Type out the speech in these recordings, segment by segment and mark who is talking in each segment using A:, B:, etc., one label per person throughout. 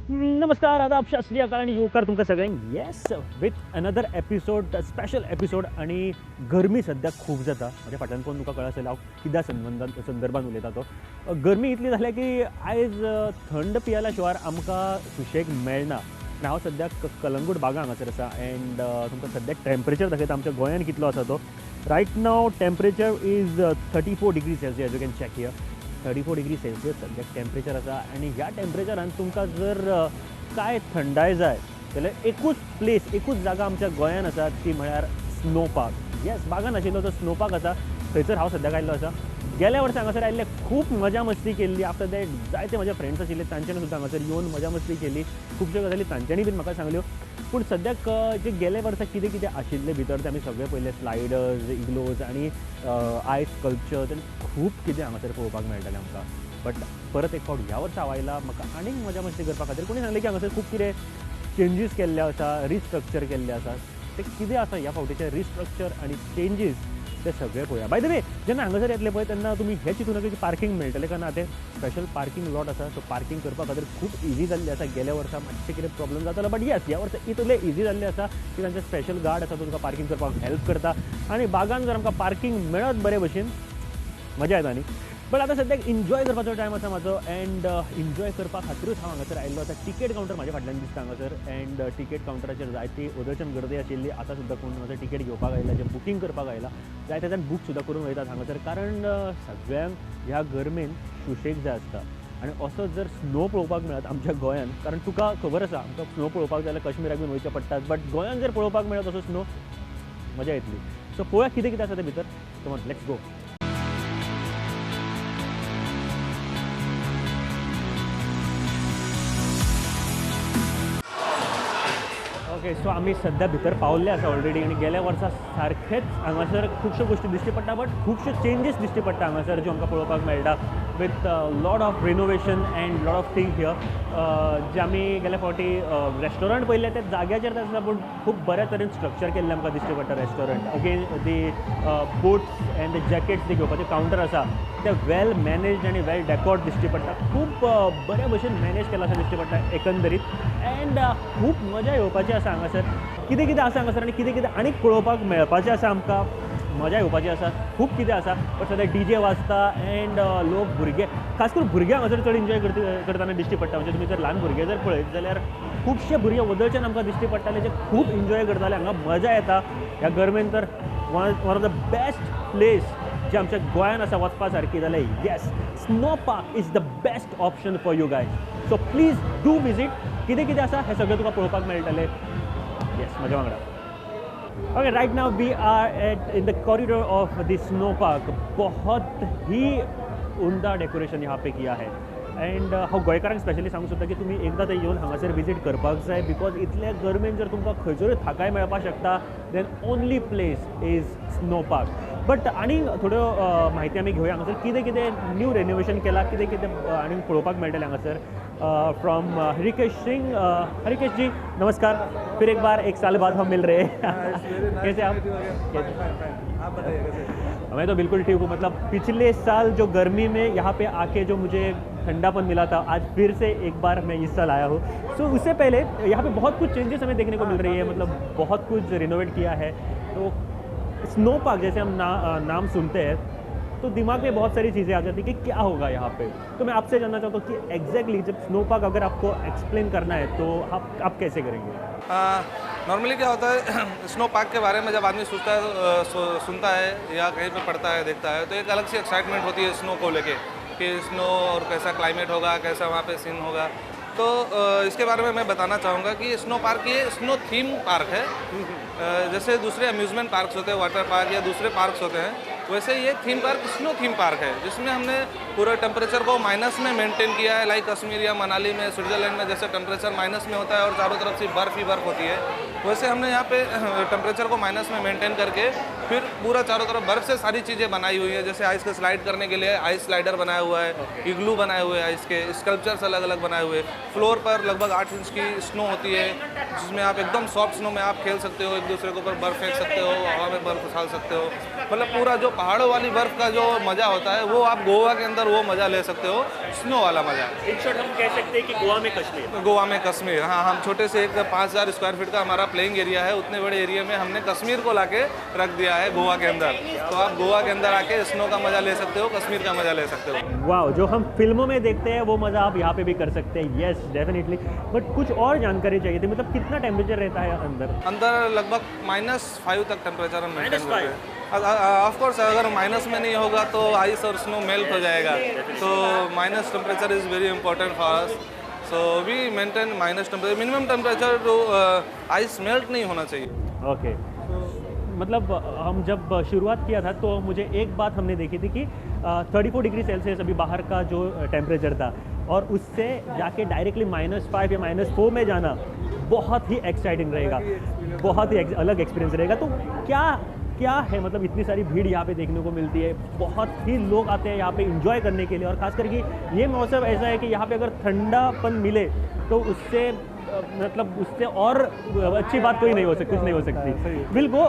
A: नमस्कार, आदाब, सत श्री अकाल आणि येवकार तुमकां सगळ्यांक yes with another episode, special episode. आणि गरमी सध्या खूप जाता. माझ्या फाटल्यान कोण तुका कळ्ळा आसलें हांव कित्या संदर्भान उलयता तो. गरमी इतली जाल्या की आयज थंड पियेल्या शिवाय आमकां सुशेग मेळना. आनी हांव सद्याक कलंगूट बागा हांगासर आसा एंड तुमकां सद्याक टेम्परेचर दाखयता आमच्या गोंयान कितलो आसा तो. Riot now temperature is 34 degree Celsius. You can check here 34 degree Celsius सद्याक टेम्परेचर आसा. आनी ह्या टेम्परेचरान तुमकां जर काय थंडाय जाय जाल्यार एकूच प्लेस, एकूच जागा आमच्या गोंयान आसा, ती म्हळ्यार स्नो पार्क. येस, बागान आशिल्लो तो स्नो पार्क आसा, थंयसर हांव सद्याक आयिल्लो आसा. गेल्या वर्सा हांगासर आयिल्ले खूब मजा मस्ती केल्ली. आफ्टर दॅट जायते म्हजे फ्रेंड्स आशिल्ले, तांच्यांनी सुद्दां हांगासर येवन मजा मस्ती केली. खुबश्यो गजाली तांच्यांनी बीन म्हाका सांगल्यो. पूण सद्याक जे गेल्या वर्सा कितें कितें आशिल्लें भितर तें आमी सगळे पयले. स्लायडर्स, इग्लोज आणि आयस स्कल्पचर्स आनी खूब कितें हांगासर पळोवपाक मेळटलें आमकां. बट परत एक फावट ह्या वर्सा हांव आयला म्हाका आनीक मजा मस्ती करपा खातीर. कोणी सांगलें की हांगासर खूब कितें चेंजीस केल्ले आसा, रिस्ट्रक्चर केल्ले आसा. ते कितें आसा ह्या फावटीचे रिस्ट्रक्चर आनी चेंजीस ते सगळे पळोवया. बाय द वे, जेन्ना हांगासर येतले पळय तेन्ना तुमी हें चिंतूं नाका की पार्किंग मेळटलें काय ना. तें स्पेशल पार्किंग लॉट आसा, सो पार्किंग करपा खातीर खूब इजी जाल्लें आसा. गेल्या वर्सा मातशें कितें प्रॉब्लम जातालो, बट येस ह्या वर्सा इतलें इजी जाल्लें आसा की तांचे स्पेशल गार्ड आसा, तो तुका पार्किंग करपाक हेल्प करता. आनी बागान जर आमकां पार्किंग मेळत बरे भशेन मजा येता न्ही. बट आतां सद्याक एन्जॉय करपाचो टायम आसा म्हाजो. एंड एन्जॉय करपा खातीरूच हांव हांगासर आयिल्लो आतां. टिकेट कावंटर म्हाज्या फाटल्यान दिसता हांगासर. एंड टिकेट कावंटराचेर जायती उदरचन गर्दी आशिल्ली. आतां सुद्दां कोण हांगासर टिकेट घेवपाक आयला, जे बुकींग करपाक आयला, जायते जाण बूक सुद्दां करून वयतात हांगासर. कारण सगळ्यांक ह्या गर्मेन सुशेग जाय आसता. आनी असो जर स्नो पळोवपाक मेळत आमच्या गोंयान, कारण तुका खबर आसा आमकां स्नो पळोवपाक जाय जाल्यार काश्मीराक बीन वयचें पडटा. बट गोंयान जर पळोवपाक मेळत असो स्नो, मजा येतली. सो पळोवया कितें कितें आसा ते भितर. Come on, let's go. Okay, so आमी सद्या भितर पावल्ले आसा ऑलरेडी. आनी गेल्या वर्सा सारखेंच हांगासर खुबश्यो गोश्टी दिश्टी पडटा, बट खुबश्यो चेंजीस दिश्टी पडटा हांगासर, ज्यो आमकां पळोवपाक मेळटा. With lot of renovation and lot of thing here. जे आमी गेल्या फावटी रेस्टॉरंट पळयल्लें ते जाग्याचेर आसा, पूण खूब बऱ्या तरेन स्ट्रक्चर केल्लें आमकां दिश्टी पडटा restaurant. Again the boats and the jackets जे घेवपाचें कावंटर आसा ते वेल मॅनेज्ड आनी वेल डॅकॉर्ड दिश्टी पडटा. खूब बऱ्या भशेन मॅनेज केला अशें दिश्टी पडटा एकंदरीत. एंड खूब मजा येवपाची आसा हांगासर. कितें कितें आसा हांगासर आनी कितें कितें आनीक पळोवपाक मेळपाचें आसा आमकां. मजा येवपाची आसा, खूब कितें आसा. बट सद्या डीजे वाजता एंड लोक, भुरगे, खास करून भुरगे हांगासर चड एन्जॉय करतना दिश्टी पडटा. म्हणजे तुमी जर ल्हान भुरगे जर पळयत जाल्यार खुबशे भुरगे वदळच्यान आमकां दिश्टी पडटाले, जे खूब एन्जॉय करताले. हांगा मजा येता ह्या गर्मेन. तर one of the best place जे आमच्या गोंयान आसा वचपा सारकी, जाल्यार yes, snow park is the best option for you guys. So please do visit. कितें कितें आसा हें सगळें तुका पळोवपाक मेळटलें. येस, म्हज्या वांगडा. Okay, right now we are at in the corridor of the snow park. बहुत ही उमदा डेकोरेशन यहाँ पे किया है. एंड हांव गोंयकारांक स्पेशली सांगूं सोदता की तुमी एकदां थंय येवन हांगासर विजीट करपाक जाय. बिकॉज इतल्या गर्मेन जर तुमकां खंयसरूय थाकाय मेळपाक शकता, then only place is snow park. But आनी थोड्यो म्हायती आमी घेवया हांगासर. कितें कितें न्यू रेनोवेशन केलां, कितें कितें आनी पळोवपाक मेळटलें हांगासर. फ्रॉम हरिकेश सिंह. हरिकेश जी, नमस्कार. फिर एक बार 1 साल बाद हम मिल रहे हैं. कैसे आप? मैं तो बिल्कुल ठीक हूँ. मतलब पिछले साल जो गर्मी में यहाँ पे आके जो मुझे ठंडापन मिला था, आज फिर से एक बार मैं इस साल आया हूँ. सो उससे पहले यहाँ पे बहुत कुछ चेंजेस हमें देखने को मिल रही है. मतलब बहुत कुछ रिनोवेट किया है. तो स्नो पार्क जैसे हम नाम सुनते हैं तो दिमाग में बहुत सारी चीज़ें आ जाती हैं कि क्या होगा यहाँ पे. तो मैं आपसे जानना चाहता हूँ कि एग्जैक्टली जब स्नो पार्क अगर आपको एक्सप्लेन करना है तो आप कैसे करेंगे?
B: नॉर्मली क्या होता है स्नो पार्क के बारे में जब आदमी सोचता है, सुनता है या कहीं पे पढ़ता है, देखता है, तो एक अलग सी एक्साइटमेंट होती है स्नो को लेके कि स्नो और कैसा क्लाइमेट होगा, कैसा वहाँ पे सीन होगा. तो इसके बारे में मैं बताना चाहूँगा कि स्नो पार्क ये स्नो थीम पार्क है. जैसे दूसरे अम्यूज़मेंट पार्क्स होते हैं, वाटर पार्क या दूसरे पार्क्स होते हैं, वैसे ये theme park snow theme park है, जिसमें हमने पूरा टेम्परेचर को माइनस में मेंटेन किया है. लाइक कश्मीर या मनाली में, स्विट्ज़रलैंड में जैसे टेम्परेचर माइनस में होता है और चारों तरफ से बर्फ़ ही बर्फ़ होती है, वैसे हमने यहाँ पे टेम्परेचर को माइनस में मेंटेन करके फिर पूरा चारों तरफ बर्फ़ से सारी चीज़ें बनाई हुई हैं. जैसे आइस के स्लाइड करने के लिए आइस स्लाइडर बनाया हुआ है, इग्लू बनाए हुए हैं, आइस के स्कल्पचर्स अलग अलग बनाए हुए. फ्लोर पर लगभग 8 इंच की स्नो होती है, जिसमें आप एकदम सॉफ्ट स्नो में आप खेल सकते हो, एक दूसरे के ऊपर बर्फ़ फेंक सकते हो, हवा में बर्फ़ उछाल सकते हो. मतलब पूरा जो पहाड़ों वाली बर्फ़ का जो मज़ा होता है वो आप गोवा के अंदर वो मज़ा ले सकते हो, स्नो वाला मज़ा।
A: इन शॉर्ट हम कह सकते हैं कि गोवा में कश्मीर।
B: गोवा में कश्मीर, हाँ, हम छोटे से एक 5000 स्क्वायर फीट का हमारा प्लेइंग एरिया है, उतने बड़े एरिया में हमने कश्मीर को लाके रख दिया है गोवा के अंदर। तो आप गोवा के अंदर आके स्नो का मज़ा ले सकते हो, कश्मीर का मज़ा ले सकते हो।
A: वाह, जो हम फिल्मों में देखते हैं वो मज़ा आप यहाँ पे भी कर सकते हैं। Yes definitely. बट कुछ और जानकारी चाहिए थी, मतलब कितना टेम्परेचर रहता है अंदर?
B: अंदर लगभग -5 तक टेम्परेचर हम मेंटेन करते हैं। ऑफ कोर्स अगर माइनस में नहीं होगा तो आइस और स्नो मेल्ट हो जाएगा, तो minus temperature is very important for us. So we maintain minus temperature, minimum temperature जो आइस मेल्ट नहीं होना चाहिए।
A: ओके। मतलब हम जब शुरुआत किया था तो मुझे एक बात हमने देखी थी कि 34 डिग्री सेल्सियस अभी बाहर का जो टेम्परेचर था, और उससे जाके डायरेक्टली -5 या -4 में जाना बहुत ही एक्साइटिंग रहेगा, बहुत ही अलग एक्सपीरियंस रहेगा। तो क्या है, मतलब इतनी सारी भीड़ यहाँ पे देखने को मिलती है, बहुत ही लोग आते हैं यहाँ पे एंजॉय करने के लिए, और खास करके ये मौसम ऐसा है कि यहाँ पे अगर ठंडापन मिले तो उससे मतलब उससे और अच्छी बात कोई नहीं हो सकती, कुछ नहीं हो सकती। बिल्कुल।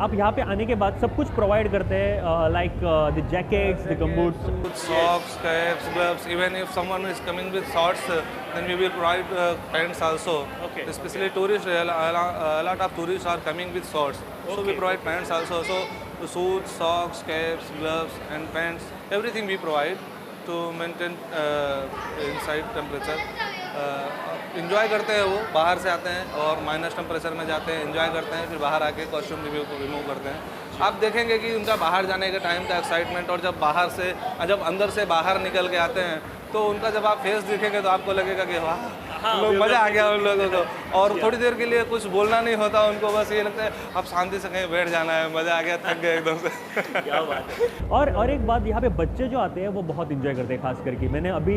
A: आप यहाँ पे आने के बाद सब कुछ प्रोवाइड करते हैं, like the jackets, the gumboots,
B: socks, caps, gloves. Even if someone is coming with shorts, then we will provide pants also.
A: Okay.
B: Especially tourists, a lot of tourists are coming with shorts, so we
A: Okay.
B: provide pants also. So the suits, socks, caps, gloves, and pants, everything we provide to maintain inside temperature. Enjoy करते हैं, वो बाहर से आते हैं और minus temperature में जाते हैं, इंजॉय करते हैं, फिर बाहर आके कॉस्ट्यूम रिमूव करते हैं। आप देखेंगे कि उनका बाहर जाने के टाइम का एक्साइटमेंट, और जब अंदर से बाहर निकल के आते हैं तो उनका जब आप फेस देखेंगे तो आपको लगेगा कि वाह, लोग मज़ा आ गया उन लोगों को। और थोड़ी देर के लिए कुछ बोलना नहीं होता उनको, बस ये लगता है अब शांति से कहीं बैठ जाना है, मज़ा आ गया, थक गए एकदम से।
A: क्या बात है। और एक बात, यहाँ पे बच्चे जो आते हैं वो बहुत इंजॉय करते हैं, खास करके मैंने अभी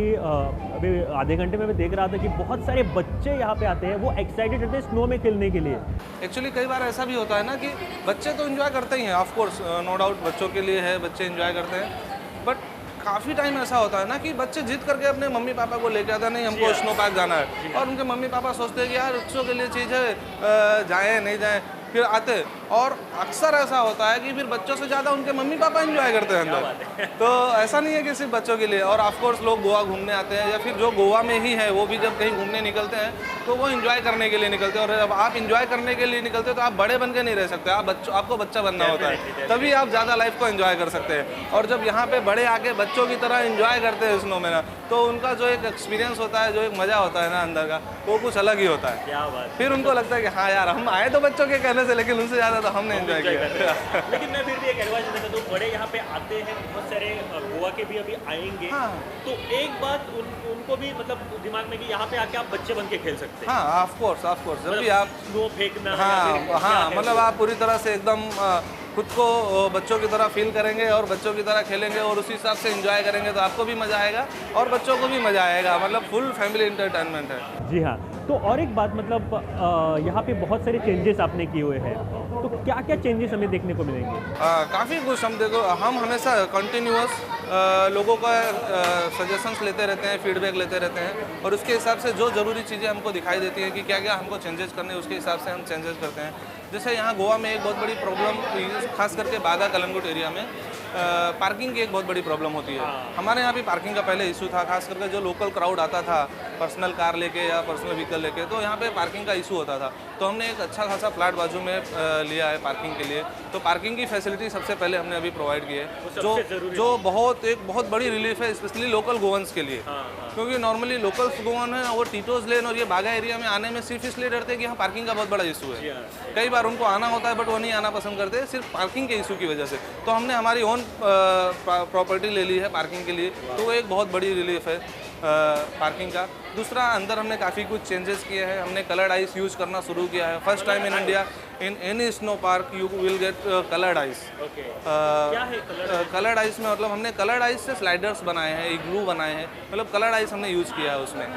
A: आधे घंटे में मैं देख रहा था कि बहुत सारे बच्चे यहाँ पे आते हैं, वो एक्साइटेड रहते हैं स्नो में खेलने के लिए।
B: एक्चुअली कई बार ऐसा भी होता है ना कि बच्चे तो इन्जॉय करते ही हैं, ऑफ कोर्स नो डाउट बच्चों के लिए है, बच्चे इन्जॉय करते हैं, बट काफ़ी टाइम ऐसा होता है ना कि बच्चे जिद करके अपने मम्मी पापा को लेके आते हैं, नहीं हमको स्नो पार्क जाना है, और उनके मम्मी पापा सोचते हैं कि यार बच्चों के लिए चीज़ है, जाएँ नहीं जाएँ, फिर आते। और अक्सर ऐसा होता है कि फिर बच्चों से ज़्यादा उनके मम्मी पापा एंजॉय करते हैं अंदर। तो ऐसा नहीं है कि सिर्फ बच्चों के लिए, और ऑफ कोर्स लोग गोवा घूमने आते हैं, या फिर जो गोवा में ही है वो भी जब कहीं घूमने निकलते हैं तो वो एंजॉय करने के लिए निकलते हैं। और जब आप एंजॉय करने के लिए निकलते हैं तो आप बड़े बन के नहीं रह सकते, आपको बच्चा बनना होता है, तभी आप ज़्यादा लाइफ को एंजॉय कर सकते हैं। और जब यहाँ पे बड़े आके बच्चों की तरह एंजॉय करते हैं स्नो में ना, तो उनका जो एक एक्सपीरियंस होता है, जो एक मज़ा होता है ना अंदर का, वो कुछ अलग ही होता है।
A: क्या बात।
B: फिर उनको लगता है कि हाँ यार, हम आए तो बच्चों के कहने से, लेकिन उनसे ज़्यादा तो हमने एंजॉय किया।
A: लेकिन मैं फिर भी एक एडवाइस देना चाहता हूँ, बड़े यहाँ पे आते हैं, बहुत सारे गोवा के भी अभी आएंगे,
B: हाँ।
A: तो एक बात उनको भी मतलब दिमाग में कि यहाँ पे आके आप बच्चे बन के खेल सकते हैं।
B: हाँ, ऑफ कोर्स जब भी आप
A: स्नो फेंकना,
B: हाँ, मतलब आप पूरी तरह से एकदम खुद को बच्चों की तरह फील करेंगे और बच्चों की तरह खेलेंगे और उसी हिसाब से एंजॉय करेंगे, तो आपको भी मज़ा आएगा और बच्चों को भी मज़ा आएगा। मतलब फुल फैमिली एंटरटेनमेंट है।
A: जी हाँ। तो और एक बात, मतलब यहाँ पे बहुत सारे चेंजेस आपने किए हुए हैं, तो क्या क्या चेंजेस हमें देखने को मिलेंगे?
B: काफ़ी कुछ हम हमेशा कंटिन्यूअस लोगों का सजेशंस लेते रहते हैं, फीडबैक लेते रहते हैं, और उसके हिसाब से जो ज़रूरी चीज़ें हमको दिखाई देती हैं कि क्या क्या हमको चेंजेस करने हैं, उसके हिसाब से हम चेंजेस करते हैं। जैसे यहाँ गोवा में एक बहुत बड़ी प्रॉब्लम, खास करके बागा कलंगुट एरिया में पार्किंग की एक बहुत बड़ी प्रॉब्लम होती है। हमारे यहाँ भी पार्किंग का पहले इशू था, खास करके जो लोकल क्राउड आता था पर्सनल कार लेके या पर्सनल व्हीकल लेके, तो यहाँ पे पार्किंग का इशू होता था। तो हमने एक अच्छा खासा प्लाट बाजू में लिया है पार्किंग के लिए। तो पार्किंग की फैसिलिटी सबसे पहले हमने अभी प्रोवाइड की है, जो एक बहुत बड़ी रिलीफ है, स्पेशली लोकल गोवंस के लिए। क्योंकि नॉर्मली लोकल्स गोवन है, वो टीटोज लेन और ये बागा एरिया में आने में सिर्फ इसलिए डरते हैं कि यहाँ पार्किंग का बहुत बड़ा इशू है। कई बार उनको आना होता है बट वो नहीं आना पसंद करते, सिर्फ पार्किंग के इशू की वजह से। तो हमने हमारी ओन प्रॉपर्टी ले ली है पार्किंग के लिए, तो वो एक बहुत बड़ी रिलीफ है पार्किंग का। दूसरा, अंदर हमने काफ़ी कुछ चेंजेस किए हैं। हमने कलर्ड आइस यूज़ करना शुरू किया है। First time in India in any snow park you will get coloured ice.
A: क्या है
B: कलर्ड आइस में मतलब हमने कलर्ड आइस से स्लाइडर्स बनाए हैं, इग्लू बनाए हैं, मतलब कलर्ड आइस हमने यूज़ किया है उसमें।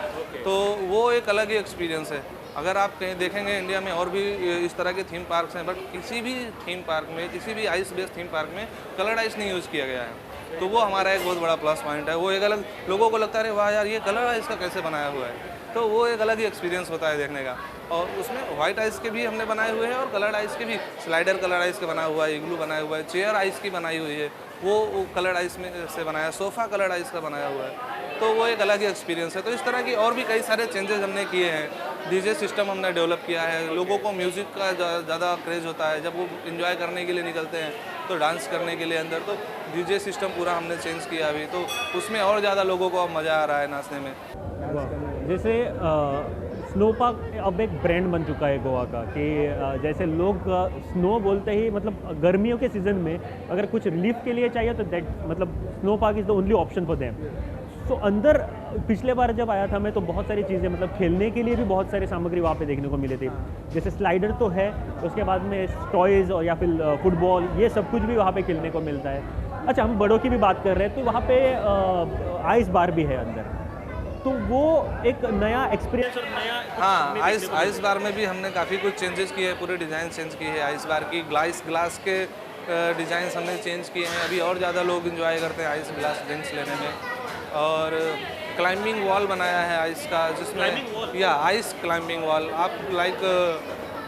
B: तो वो एक अलग ही एक्सपीरियंस है। अगर आप कहीं देखेंगे इंडिया में और भी इस तरह के थीम पार्क्स हैं, बट किसी भी थीम पार्क में, किसी भी आइस बेस्ड थीम पार्क में कलर्ड आइस नहीं यूज़ किया गया है। तो वो हमारा एक बहुत बड़ा प्लस पॉइंट है। वो एक अलग, लोगों को लगता है अरे वाह यार, ये कलर आइस का कैसे बनाया हुआ है। तो वो एक अलग ही एक्सपीरियंस होता है देखने का। और उसमें वाइट आइस के भी हमने बनाए हुए हैं और कलर्ड आइस के भी, स्लाइडर कलर्ड आइस के बना हुआ है, इग्लू बनाया हुआ है, चेयर आइस की बनाई हुई है, वो कलर्ड आइस में से बनाया, सोफ़ा कलर्ड आइस का बनाया हुआ है, तो वो एक अलग ही एक्सपीरियंस है। तो इस तरह की और भी कई सारे चेंजेस हमने किए हैं। डीजे सिस्टम हमने डेवलप किया है। लोगों को म्यूज़िक का ज़्यादा क्रेज़ होता है, जब वो इन्जॉय करने के लिए निकलते हैं तो डांस करने के लिए अंदर, तो डीजे सिस्टम पूरा हमने चेंज किया अभी, तो उसमें और ज़्यादा लोगों को अब मज़ा आ रहा है नाचने में।
A: जैसे स्नो पार्क अब एक ब्रांड बन चुका है गोवा का कि जैसे लोग स्नो बोलते ही मतलब गर्मियों के सीज़न में अगर कुछ रिलीफ के लिए चाहिए तो दैट मतलब snow park is the only option for them. तो अंदर पिछले बार जब आया था मैं तो बहुत सारी चीज़ें मतलब खेलने के लिए भी बहुत सारी सामग्री वहाँ पे देखने को मिले थे। जैसे स्लाइडर तो है, उसके बाद में टॉयज़ और या फिर फुटबॉल, ये सब कुछ भी वहाँ पे खेलने को मिलता है। अच्छा, हम बड़ों की भी बात कर रहे हैं तो वहाँ पे आइस बार भी है अंदर, तो वो एक नया एक्सपीरियंस और नया
B: हाँ, आइस बार में भी हमने काफ़ी कुछ चेंजेस किए हैं, पूरे डिज़ाइन चेंज की है आइस बार की। ग्लास के डिज़ाइंस हमने चेंज किए हैं, अभी और ज़्यादा लोग इन्जॉय करते हैं आइस ग्लास ड्रिंक्स लेने में। और क्लाइंबिंग वॉल बनाया है आइस का, जिसमें या आइस क्लाइंबिंग वॉल, आप लाइक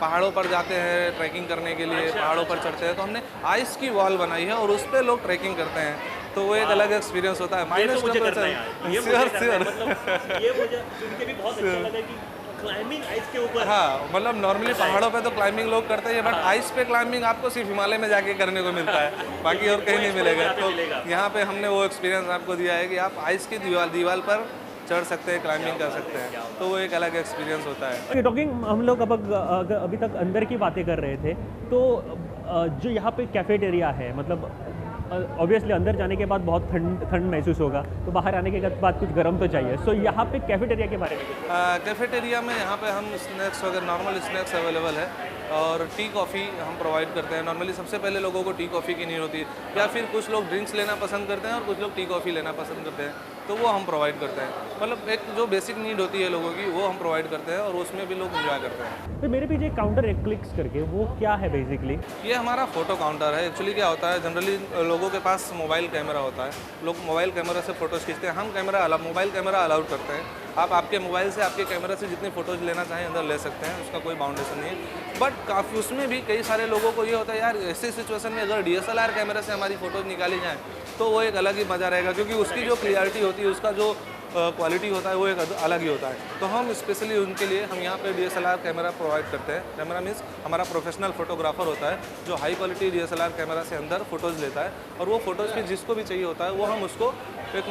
B: पहाड़ों पर जाते हैं ट्रैकिंग करने के लिए, पहाड़ों पर चढ़ते हैं, तो हमने आइस की वॉल बनाई है और उस पर लोग ट्रैकिंग करते हैं, तो वो एक अलग एक्सपीरियंस होता है। माइनस
A: मुझे करना है यार, ये मुझे करना है,
B: श्योर।
A: मतलब ये मुझे सुन के भी बहुत अच्छा लगा कि क्लाइंबिंग आइस के ऊपर।
B: हाँ, मतलब नॉर्मली पहाड़ों पे तो क्लाइंबिंग लोग करते हैं, बट आइस पे क्लाइंबिंग आपको सिर्फ हिमालय में जाके करने को मिलता है, बाकी और कहीं नहीं मिलेगा। तो यहाँ पे हमने वो एक्सपीरियंस आपको दिया है कि आप आइस की दीवार पर चढ़ सकते हैं, क्लाइंबिंग कर सकते हैं, तो वो एक अलग एक्सपीरियंस होता है।
A: टॉकिंग हम लोग अब अभी तक अंदर की बातें कर रहे थे, तो जो यहाँ पे कैफेटेरिया है, मतलब ऑब्वियसली अंदर जाने के बाद बहुत ठंड महसूस होगा, तो बाहर आने के बाद कुछ गर्म तो चाहिए। सो यहाँ पे कैफेटेरिया के बारे में
B: कैफेटेरिया में यहाँ पे हम स्नैक्स वगैरह, नॉर्मल स्नैक्स अवेलेबल है और टी कॉफ़ी हम प्रोवाइड करते हैं। नॉर्मली सबसे पहले लोगों को टी कॉफ़ी की नीड होती है, या फिर कुछ लोग ड्रिंक्स लेना पसंद करते हैं और कुछ लोग टी कॉफ़ी लेना पसंद करते हैं, तो वो हम प्रोवाइड करते हैं। मतलब एक जो बेसिक नीड होती है लोगों की, वो हम प्रोवाइड करते हैं और उसमें भी लोग एंजॉय करते हैं।
A: तो मेरे पीछे एक काउंटर एक क्लिक्स करके, वो क्या है बेसिकली?
B: ये हमारा फ़ोटो काउंटर है। एक्चुअली क्या होता है, जनरली लोगों के पास मोबाइल कैमरा होता है, लोग मोबाइल कैमरा से फ़ोटोज़ खींचते हैं। हम मोबाइल कैमरा अलाउड करते हैं। आप आपके मोबाइल से, आपके कैमरा से जितनी फ़ोटोज़ लेना चाहें अंदर ले सकते हैं, उसका कोई बाउंडेशन नहीं है। बट काफ़ी उसमें भी कई सारे लोगों को ये होता है, यार ऐसी सिचुएशन में अगर DSLR कैमरा से हमारी फ़ोटोज़ निकाली जाए तो वो एक अलग ही मज़ा रहेगा, क्योंकि उसकी जो क्लियरिटी होती है, उसका जो क्वालिटी होता है, वो एक अलग ही होता है। तो हम स्पेशली उनके लिए हम यहाँ पे DSLR कैमरा प्रोवाइड करते हैं। कैमरा मीन्स हमारा प्रोफेशनल फोटोग्राफर होता है जो हाई क्वालिटी DSLR कैमरा से अंदर फ़ोटोज़ लेता है, और वो फ़ोटोज़ फिर जिसको भी चाहिए होता है वो हम उसको एक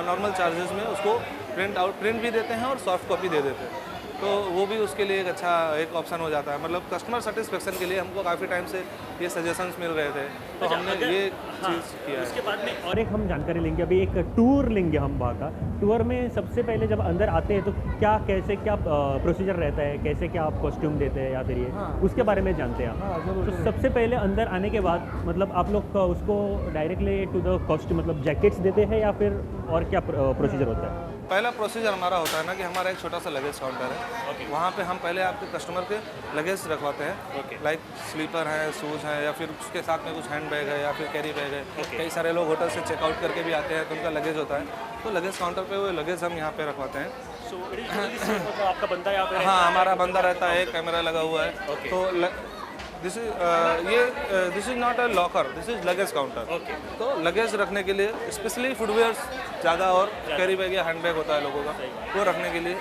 B: नॉर्मल चार्जेस में उसको प्रिंट भी देते हैं और सॉफ्ट कॉपी दे देते हैं, तो वो भी उसके लिए एक अच्छा एक ऑप्शन हो जाता है। मतलब कस्टमर सेटिस्फेक्शन के लिए हमको काफ़ी टाइम से ये सजेशंस मिल रहे थे, तो हमने ये चीज़ किया है।
A: उसके बाद में और एक हम जानकारी लेंगे, अभी एक टूर लेंगे हम वहाँ का। टूर में सबसे पहले जब अंदर आते हैं तो क्या प्रोसीजर रहता है, कैसे क्या आप कॉस्ट्यूम देते हैं या फिर ये उसके बारे में जानते हैं आप? तो सबसे पहले अंदर आने के बाद मतलब आप लोग उसको डायरेक्टली टू द कॉस्ट्यूम मतलब जैकेट्स देते हैं या फिर और क्या प्रोसीजर होता है?
B: पहला प्रोसीजर हमारा होता है ना कि हमारा एक छोटा सा लगेज काउंटर है, वहाँ पे हम पहले आपके कस्टमर के लगेज रखवाते हैं। लाइक स्लीपर हैं, शूज़ हैं, या फिर उसके साथ में कुछ हैंड बैग है या फिर कैरी बैग है। कई सारे लोग होटल से चेकआउट करके भी आते हैं तो उनका लगेज होता है, तो लगेज काउंटर पे वो लगेज हम यहाँ पे रखवाते हैं।
A: मतलब आपका बंदा यहाँ पे?
B: हाँ, हमारा बंदा रहता है, कैमरा लगा हुआ है। तो this is not a locker, this is luggage counter. तो लगेज रखने के लिए स्पेशली फुटवेयर्स ज़्यादा और कैरी बैग या हैंड बैग होता है लोगों का, वो रखने के लिए।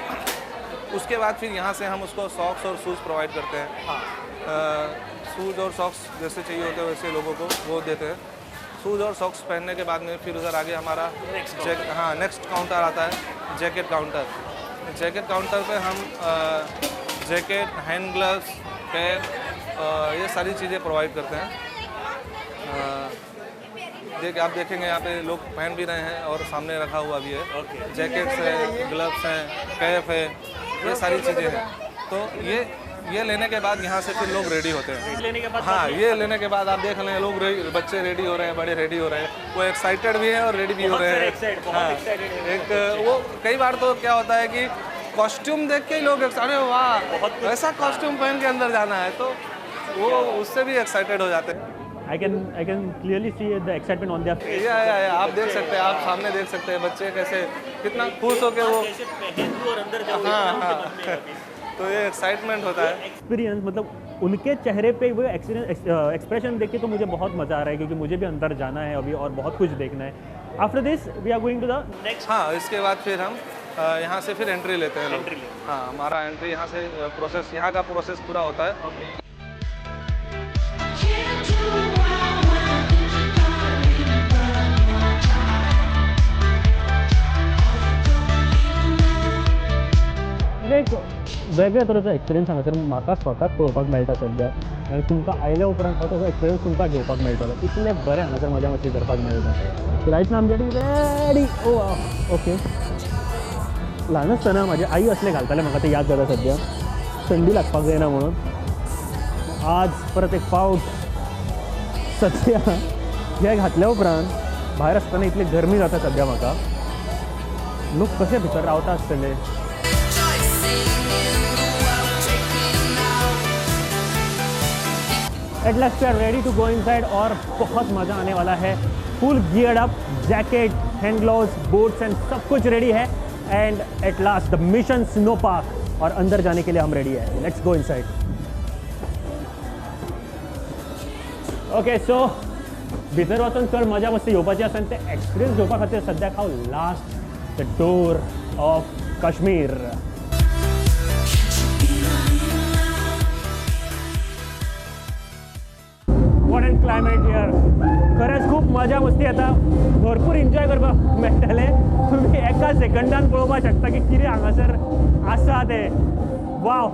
B: उसके बाद फिर यहाँ से हम उसको सॉक्स और शूज़ प्रोवाइड करते हैं। शूज़ और सॉक्स जैसे चाहिए होते हैं वैसे लोगों को वो देते हैं। शूज़ और सॉक्स पहनने के बाद में फिर उधर आगे हमारा नेक्स्ट काउंटर आता है, जैकेट काउंटर। जैकेट काउंटर पे हम जैकेट, हैंड ग्लव्स, कैप, ये सारी चीज़ें प्रोवाइड करते हैं। आप देखेंगे यहाँ पे लोग पहन भी रहे हैं और सामने रखा हुआ भी है। जैकेट्स है, ग्लव्स हैं, कैप है, ये सारी चीज़ें हैं। तो ये लेने के बाद यहाँ से फिर लोग रेडी होते हैं।
A: लेने के बाद
B: हाँ, ये लेने के बाद आप देख लें लोग बच्चे रेडी हो रहे हैं, बड़े रेडी हो रहे हैं, वो एक्साइटेड भी हैं और रेडी भी हो रहे हैं। हाँ, एक वो कई बार तो क्या होता है कि कॉस्ट्यूम देख के ही लोग अरे वाह ऐसा कॉस्ट्यूम पहन के अंदर जाना है, तो वो उससे भी एक्साइटेड हो जाते हैं।
A: I can clearly see the excitement on their face.
B: आप देख सकते हैं, आप सामने देख सकते हैं बच्चे कैसे कितना खुश हो के वो
A: कैसे पहन लूं और अंदर जाऊं,
B: हाँ
A: इतना
B: हाँ
A: उनके मन में है अभी।
B: तो ये एक्साइटमेंट होता है।
A: एक्सपीरियंस मतलब उनके चेहरे पे वो एक्सप्रेशन देख के तो मुझे बहुत मज़ा आ रहा है, क्योंकि मुझे भी अंदर जाना है अभी और बहुत कुछ देखना है। After this we are going to the next.
B: हाँ, इसके बाद फिर हम यहाँ से फिर एंट्री लेते हैं लोग। हाँ, हमारा एंट्री यहाँ से प्रोसेस, यहाँ का प्रोसेस पूरा होता है।
A: एक वेगळ्या तरेचो एक्सपिरियन्स हांगासर म्हाका स्वताक पळोवपाक मेळटा सद्या, आनी तुमकां आयल्या उपरांत हो तसो एक्सपिरियन्स तुमकां घेवपाक मेळटलो। इतलें बरें हांगासर मजा मस्ती करपाक मेळटा। रायट नाव आमच्या रेडी। ओ ओके, ल्हान आसतना म्हाजी आई असलें घालतालें, म्हाका तें याद जाता सद्या, थंडी लागपाक जायना म्हणून। आज परत एक फावट सद्या हे घातल्या उपरांत भायर आसतना इतली गरमी जाता सद्या म्हाका। लोक कशे भितर रावता आसतले। At last we are ready to go inside और बहुत मज़ा आने वाला है। Full geared up, jacket, hand gloves, boots and सब कुछ रेडी है। And at last the mission snow park, और अंदर जाने के लिए हम रेडी है। Let's go inside. Okay, so भितर वचून चड मजा मस्ती घेवपाची आसा, ते एक्सपिरियन्स घेवपा खातीर सद्याक हांव last the door of Kashmir. What and climate here, खरेंच खूब मजा मस्ती येता, भरपूर एन्जॉय करपाक मेळटले। तुमी एका सेकंडान पळोवपाक शकता की कितें हांगासर आसा ते। वाव,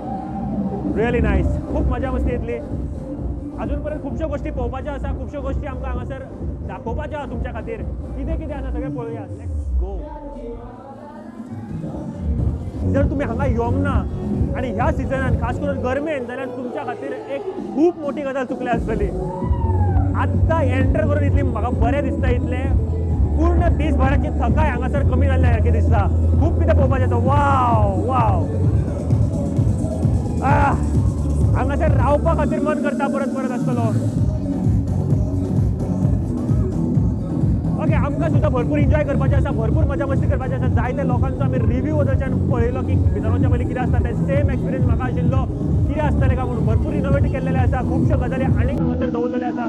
A: रियली नायस, खूब मजा मस्ती येतली। अजून पर्यंत खुबश्यो गोष्टी पळोवपाच्यो आसा, खुबश्यो गोष्टी आमकां हांगासर दाखोवपाच्यो आसा तुमच्या खातीर। कितें कितें आसा सगळें पळोवया, लेट्स गो। जर तुम्ही हांगा येवंक ना आनी ह्या सिजनान खास करून गरमेन, जाल्यार तुमच्या खातीर एक खूब मोठी गजाल चुकली आसतली। आत्तां एंटर करून इतली म्हाका बरें दिसता, इतलें पूर्ण दिसभराची थकाय हांगासर कमी जाल्ल्या सारकी दिसता। खूब कितें पळोवपाचें आसा। वाव वाव, हांगासर रावपा खातीर मन करता परत परत आसतलो। ओके, आमकां सुद्दां भरपूर एन्जॉय करपाचें आसा, भरपूर मजा मस्ती करपाची आसा। जायते लोकांचो आमी रिव्यू वचच्यान पळयलो की भितर वचचे पयलीं कितें आसता, ते सेम एक्सपिरियन्स म्हाका आशिल्लो, कितें आसतलें काय म्हणून। भरपूर इनोवेट केल्लेले आसा, खुबश्यो गजाली आनीक हांगासर दवरलेले आसा।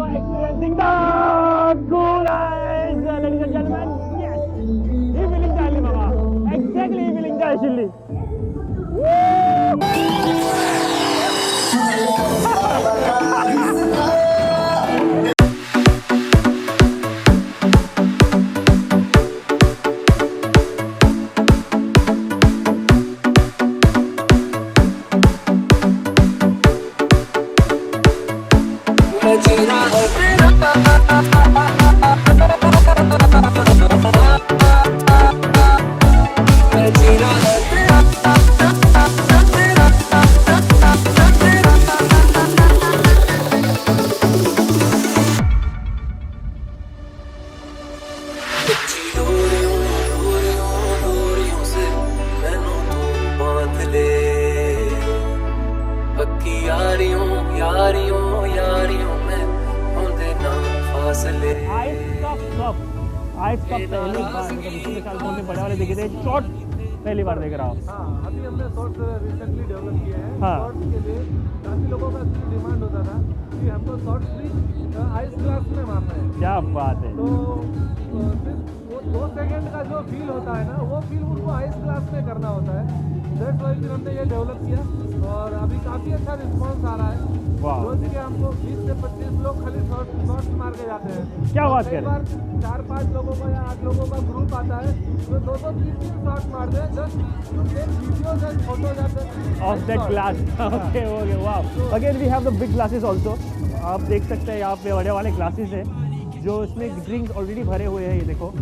A: Experiencing the cool eyes, ladies and gentlemen. Yes, he feeling जाय आसली म्हाका, एक्झॅक्टली ही feeling जाय आशिल्ली।
C: पक्की यारियों यारियों यार बीमारियों में होंदे ना फासले।
A: आइस का कप पहली बार मतलब पिछले साल तो हमने बड़े वाले देखे थे, शॉर्ट पहली बार देख रहा हूँ।
B: हाँ, अभी हमने शॉर्ट्स रिसेंटली डेवलप किए हैं।
A: हाँ।
B: शॉर्ट्स के लिए काफ़ी लोगों का डिमांड होता था कि हमको शॉर्ट्स भी आइस ग्लास में मारना है।
A: क्या बात है।
B: तो सिर्फ वो 2 सेकंड का जो फील होता है ना, वो फील उनको आइस ग्लास में करना होता है। दैट्स व्हाई फिर हमने ये डेवलप किया और अभी काफ़ी अच्छा रिस्पॉन्स आ रहा है।
A: वाह।
B: रोज के हमको 20 से 25 लोग खाली शॉर्ट्स मार के जाते हैं।
A: क्या बात
B: कई
A: कर रहे
B: बार 4-5 लोगों का या 8 लोगों का ग्रुप आता है जो 2-3 शॉट मारते हैं just to take videos and photos
A: of that glass. Okay okay, वाह। Again we have the big glasses also. आप देख सकते हैं यहाँ पे बड़े वाले ग्लासेस हैं जो इसमें ड्रिंक्स ऑलरेडी भरे हुए हैं, ये देखो।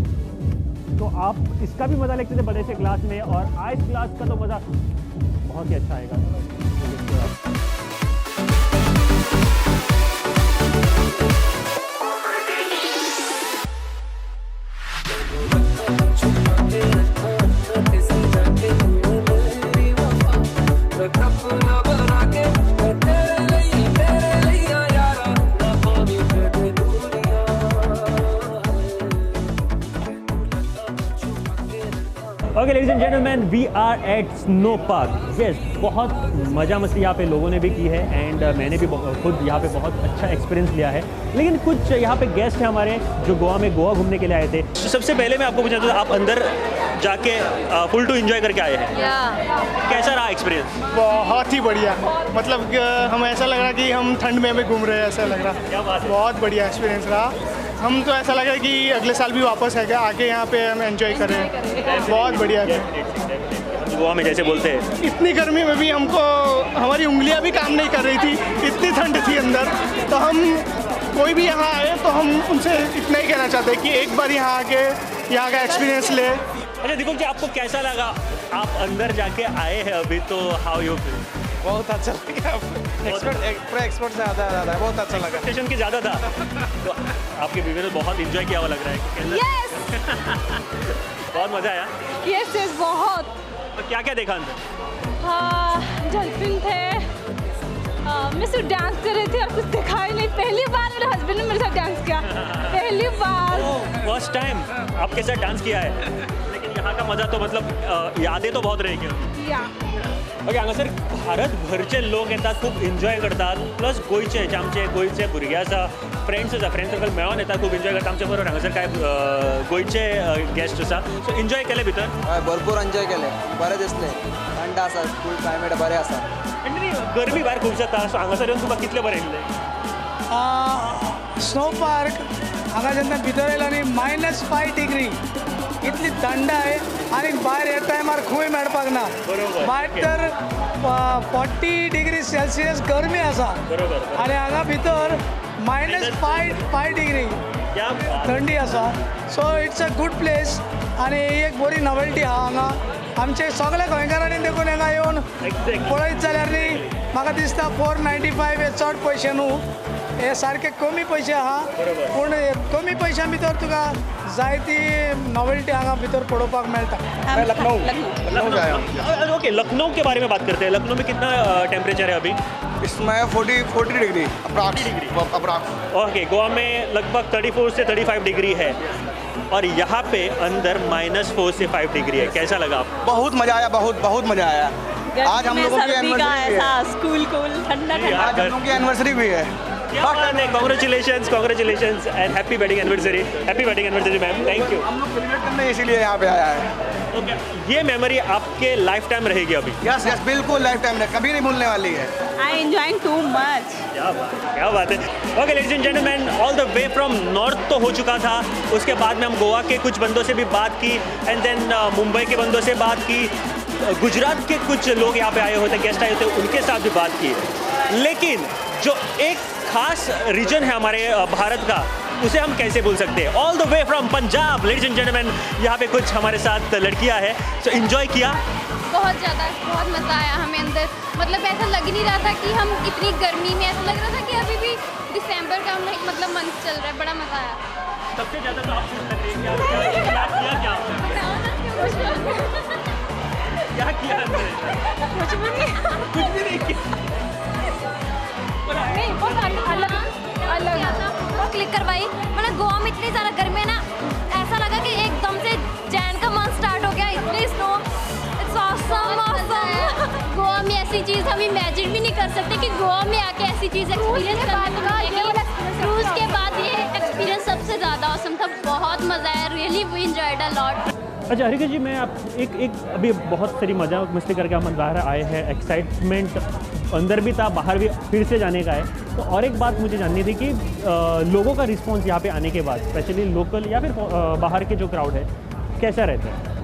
A: तो आप इसका भी मज़ा लेते थे बड़े से ग्लास में, और आइस ग्लास का तो मज़ा बहुत ही अच्छा आएगा। Okay ladies and gentleman, we are at snow park. Yes, बहुत मज़ा मस्ती यहाँ पे लोगों ने भी की है, एंड मैंने भी खुद यहाँ पे बहुत अच्छा एक्सपीरियंस लिया है। लेकिन कुछ यहाँ पे गेस्ट हैं हमारे जो गोवा घूमने के लिए आए थे। तो सबसे पहले मैं आपको पूछना था, आप अंदर जाके फुल टू एंजॉय करके आए हैं, कैसा रहा एक्सपीरियंस?
D: बहुत ही बढ़िया, मतलब हम ऐसा लग रहा कि हम ठंड में हमें घूम रहे हैं, ऐसा लग रहा।
A: क्या बात है।
D: बहुत बढ़िया एक्सपीरियंस रहा। हम तो ऐसा लगा कि अगले साल भी वापस आएगा, आके यहाँ पे हम एंजॉय करें। बहुत बढ़िया है।
A: गोवा में जैसे बोलते हैं,
D: इतनी गर्मी में भी हमको हमारी उंगलियां भी काम नहीं कर रही थी, इतनी ठंड थी अंदर। तो हम कोई भी यहाँ आए तो हम उनसे इतना ही कहना चाहते हैं कि एक बार यहाँ आके यहाँ का एक्सपीरियंस ले।
A: अच्छा दीपक जी, आपको कैसा लगा? आप अंदर जाके आए हैं अभी, तो हाउ यू फील?
B: बहुत अच्छा लगा। एक्सपर्ट से ज़्यादा है, बहुत अच्छा लगा।
A: स्टेशन की ज़्यादा था तो आपके बीवी ने बहुत इंजॉय किया हुआ लग रहा है।
E: यस
A: बहुत मज़ा आया।
E: यस यस बहुत।
A: और क्या क्या देखा अंदर?
E: डॉल्फिन थे, मैं सिर्फ डांस कर रही थी और कुछ देखा ही नहीं। पहली बार मेरे हस्बैंड ने मेरे साथ डांस किया, पहली बार।
A: फर्स्ट टाइम आपके साथ डांस किया है, लेकिन यहाँ का मजा तो मतलब यादें तो बहुत रहेगी।
E: या
A: ओके, हांगासर भारत भरचे लोक येतात, खूप एन्जॉय करतात, प्लस गोयचे आमचे गोयचे भुरगे आसा, फ्रेंड्स आसा, फ्रेंड सर्कल मेळोन येतात, खूप एन्जॉय करता आमच्या बरोबर। हांगासर काय गोयचे गेस्ट आसा, सो एन्जॉय केले भितर?
F: हय, भरपूर एन्जॉय केले, बरें दिसलें, थंड आसा, फूल क्लायमेट बरें आसा।
A: आनी गरमी भायर खूब जाता, सो हांगासर येवन तुका कितलें बरें दिसलें?
G: स्नो पार्क हांगा जेन्ना भितर येयलो न्ही -5 डिग्री इतली थंड आहे आणि भायर हे टायमार खूंय मेळपाक ना।
A: बरोबर.
G: भायर तर 40 डिग्री सेल्सियस गरमी आसा
A: बरोबर.
G: आणि हांगा भितर -5 डिग्री
A: क्या बात.
G: थंडी आसा। So it's a good place आणि ही एक बरी नॉवेल्टी आहा हांगा। आमचे सगळे गोंयकारांनी देखून हांगा येवन
A: Exactly.
G: पळयत जाल्यार न्ही म्हाका दिसता 495 हे चड पयशे न्हू, हे सारखे कमी पयशे आहा, पूण कमी पयशां भितर तुका जायती नॉवेल्टी हांगा भितर पळोवपाक मेळटा।
A: लखनऊ ओके, लखनऊ के बारे में बात करते हैं। लखनऊ में कितना टेम्परेचर है अभी?
F: इसमें 40 डिग्री अप्रॉक्स।
A: ओके, गोवा में लगभग 34 से 35 डिग्री है, और यहाँ पे अंदर -4 से 5 डिग्री है। कैसा लगा आपको?
F: बहुत मजा आया, बहुत मजा आया। आज हम लोगों की एनिवर्सरी भी है।
E: स्कूल ठंडा
F: आज हम लोगों की एनिवर्सरी भी है।
A: Congratulations and happy wedding anniversary. Happy wedding anniversary ma'am, thank you.
F: हम लोग सेलिब्रेट करने इसीलिए यहाँ पे आया है।
A: ओके, ये मेमोरी आपके लाइफ टाइम रहेगी अभी?
F: यस बिल्कुल लाइफ टाइम है, कभी नहीं भूलने वाली है।
E: आई एंजॉयिंग टू मच।
A: क्या बात है। Okay ladies and gentleman, all the way from north तो हो चुका था, उसके बाद में हम गोवा के कुछ बंदों से भी बात की, एंड देन मुंबई के बंदों से बात की, गुजरात के कुछ लोग यहाँ पे आए होते, गेस्ट आए होते, उनके साथ भी बात की। लेकिन जो एक खास रीजन है हमारे भारत का, उसे हम कैसे भूल सकते हैं? All the way from Punjab, ladies and gentleman, यहाँ पे कुछ हमारे साथ लड़कियाँ हैं। सो एंजॉय किया?
H: बहुत ज़्यादा, बहुत मज़ा आया हमें अंदर। मतलब ऐसा लग ही नहीं रहा था कि हम इतनी गर्मी में, ऐसा लग रहा था कि अभी भी दिसंबर का मतलब मंथ चल रहा है। बड़ा मज़ा आया।
A: सबसे ज़्यादा तो आप खुश लग रही हैं। क्या किया हमने?
H: कुछ भी नहीं
A: कुछ भी नहीं किया।
H: नहीं, बहुत अलग कर सकते कि गोवा में आके ऐसी चीज़ एक्सपीरियंस करने को मिलेगी। क्रूज़ के बाद ये एक्सपीरियंस सबसे ज़्यादा ऑसम था, बहुत मज़ा आया, really we enjoyed a lot.
A: अच्छा हरिका जी, मैं आप एक अभी बहुत सारी मजा मस्ती करके हम बाहर आए हैं, एक्साइटमेंट अंदर भी था, बाहर भी फिर से जाने का है। तो और एक बात मुझे जाननी थी कि लोगों का रिस्पांस यहाँ पे आने के बाद, स्पेशली लोकल या फिर बाहर के जो क्राउड है, कैसा रहता है?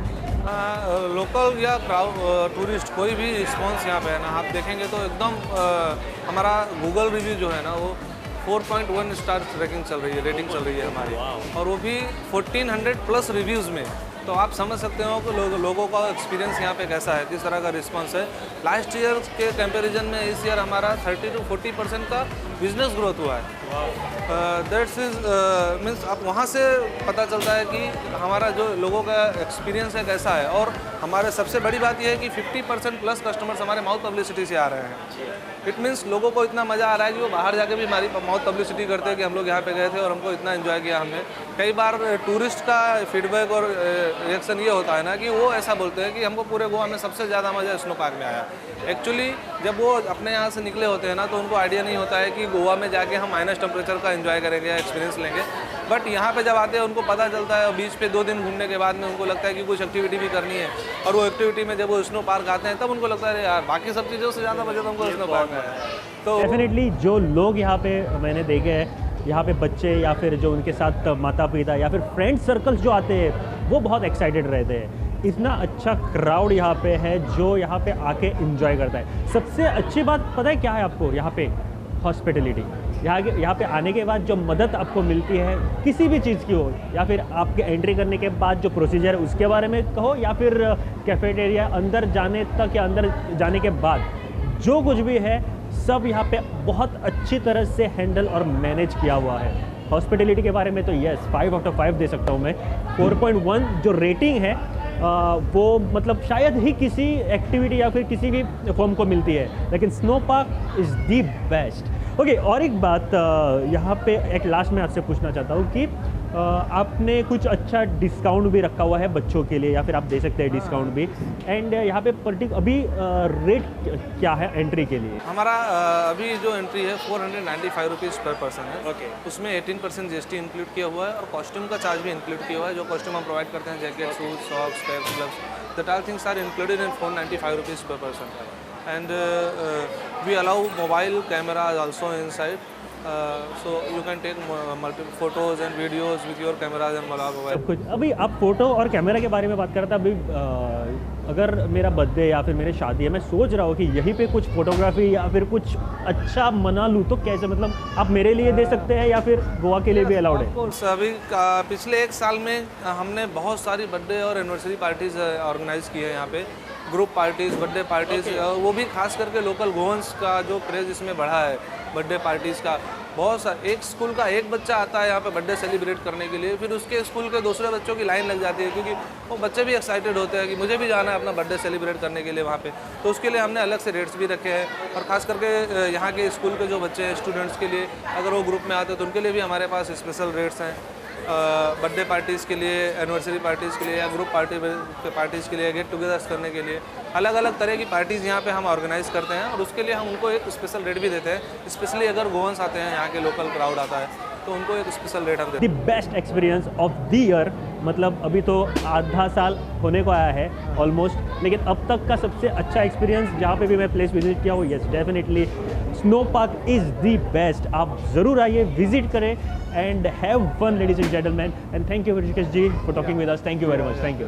B: लोकल या क्राउड टूरिस्ट कोई भी रिस्पॉन्स यहाँ पे है ना, आप देखेंगे तो एकदम हमारा गूगल रिव्यू जो है ना वो 4.1 स्टार रेटिंग चल रही है हमारी, और वो भी 1400 प्लस रिव्यूज़ में। तो आप समझ सकते हो कि लोगों का एक्सपीरियंस यहाँ पे कैसा है, किस तरह का रिस्पांस है। लास्ट ईयर के कंपैरिजन में इस ईयर हमारा 30 to 40% का बिजनेस ग्रोथ हुआ है। दैट्स इज मीन्स आप वहाँ से पता चलता है कि हमारा जो लोगों का एक्सपीरियंस है कैसा है। और हमारे सबसे बड़ी बात यह है कि 50% प्लस कस्टमर्स हमारे माउथ पब्लिसिटी से आ रहे हैं। इट मीन्स लोगों को इतना मज़ा आ रहा है कि वो बाहर जाके भी हमारी माउथ पब्लिसिटी करते हैं कि हम लोग यहाँ पे गए थे और हमको इतना एंजॉय किया हमने। कई बार टूरिस्ट का फीडबैक और रिएक्शन ये होता है ना कि वो ऐसा बोलते हैं कि हमको पूरे गोवा में सबसे ज़्यादा मज़ा स्नो पार्क में आया। एक्चुअली जब वो अपने यहाँ से निकले होते हैं ना तो उनको आइडिया नहीं होता है कि गोवा में जाके हम माइनस टेम्परेचर का एंजॉय करेंगे या एक्सपीरियंस लेंगे। बट यहाँ पे जब आते हैं उनको पता चलता है, और बीच पे 2 दिन घूमने के बाद में उनको लगता है कि कुछ एक्टिविटी भी करनी है, और वो एक्टिविटी में जब वो स्नो पार्क आते हैं तब उनको लगता है यार बाकी सब चीज़ों से ज़्यादा मज़ा तो हमको स्नो पार्क में है। तो
A: डेफिनेटली जो लोग यहाँ पे मैंने देखे हैं, यहाँ पे बच्चे या फिर जो उनके साथ माता पिता या फिर फ्रेंड सर्कल्स जो आते हैं वो बहुत एक्साइटेड रहते हैं। इतना अच्छा क्राउड यहाँ पे है जो यहाँ पे आके एंजॉय करता है। सबसे अच्छी बात पता है क्या है आपको यहाँ पे? हॉस्पिटलिटी। यहाँ पे आने के बाद जो मदद आपको मिलती है किसी भी चीज़ की हो, या फिर आपके एंट्री करने के बाद जो प्रोसीजर है उसके बारे में कहो, या फिर कैफेटेरिया अंदर जाने तक या अंदर जाने के बाद जो कुछ भी है सब यहाँ पे बहुत अच्छी तरह से हैंडल और मैनेज किया हुआ है। हॉस्पिटलिटी के बारे में तो यस 5 out of 5 दे सकता हूँ मैं। 4.1 जो रेटिंग है वो मतलब शायद ही किसी एक्टिविटी या फिर किसी भी फॉर्म को मिलती है, लेकिन snow park is the best. Okay, और एक बात यहाँ पे एक लास्ट में आपसे पूछना चाहता हूँ कि आपने कुछ अच्छा डिस्काउंट भी रखा हुआ है बच्चों के लिए, या फिर आप दे सकते हैं डिस्काउंट भी। एंड यहाँ पे अभी रेट क्या है एंट्री के लिए?
B: हमारा अभी जो एंट्री है 495 रुपीज़ पर पर्सन है। ओके। उसमें 18% GST इंक्लूड किया हुआ है, और कॉस्ट्यूम का चार्ज भी इंक्लूड किया हुआ है। जो कॉस्ट्यूम हम प्रोवाइड करते हैं, jacket, shoes, socks, caps, gloves, that all things are included in 495 rupees per person. And we allow mobile cameras also inside, so you can take multiple photos and videos with your cameras and mobile.
A: कुछ अभी आप photo और camera के बारे में बात कर रहा था। अभी अगर मेरा बर्थडे या फिर मेरी शादी है, मैं सोच रहा हूँ कि यहीं पे कुछ फोटोग्राफी या फिर कुछ अच्छा मना लूँ, तो कैसे मतलब आप मेरे लिए दे सकते हैं या फिर गोवा के लिए भी अलाउड है?
B: अभी पिछले 1 साल में हमने बहुत सारी बर्थडे और एनिवर्सरी पार्टीज़ ऑर्गेनाइज की है यहाँ पे, ग्रुप पार्टीज़, बर्थडे पार्टीज़, वो भी खास करके लोकल गोवंस का जो क्रेज़ इसमें बढ़ा है बर्थडे पार्टीज़ का। बहुत सा एक स्कूल का एक बच्चा आता है यहाँ पे बर्थडे सेलिब्रेट करने के लिए, फिर उसके स्कूल के दूसरे बच्चों की लाइन लग जाती है, क्योंकि वो बच्चे भी एक्साइटेड होते हैं कि मुझे भी जाना है अपना बर्थडे सेलिब्रेट करने के लिए वहाँ पे। तो उसके लिए हमने अलग से रेट्स भी रखे हैं, और ख़ास करके यहाँ के स्कूल के जो बच्चे हैं, स्टूडेंट्स के लिए अगर वो ग्रुप में आते हैं तो उनके लिए भी हमारे पास स्पेशल रेट्स हैं। बर्थडे पार्टीज़ के लिए, एनिवर्सरी पार्टीज़ के लिए, या ग्रुप पार्टीज़ के लिए, गेट टुगेदर्स करने के लिए अलग अलग तरह की पार्टीज़ यहाँ पे हम ऑर्गेनाइज करते हैं, और उसके लिए हम उनको एक स्पेशल रेट भी देते हैं। स्पेशली अगर गोवंस आते हैं, यहाँ के लोकल क्राउड आता है, तो उनको एक स्पेशल रेट हम देते हैं।
A: The best experience of the year, मतलब अभी तो आधा साल होने को आया है ऑलमोस्ट, लेकिन अब तक का सबसे अच्छा एक्सपीरियंस जहाँ पे भी मैं प्लेस विजिट किया हूँ, yes definitely snow park is the best. आप ज़रूर आइए, विजिट करें and have fun ladies and gentleman. And thank you Rishikesh ji for talking with us. Thank you very much. Thank you.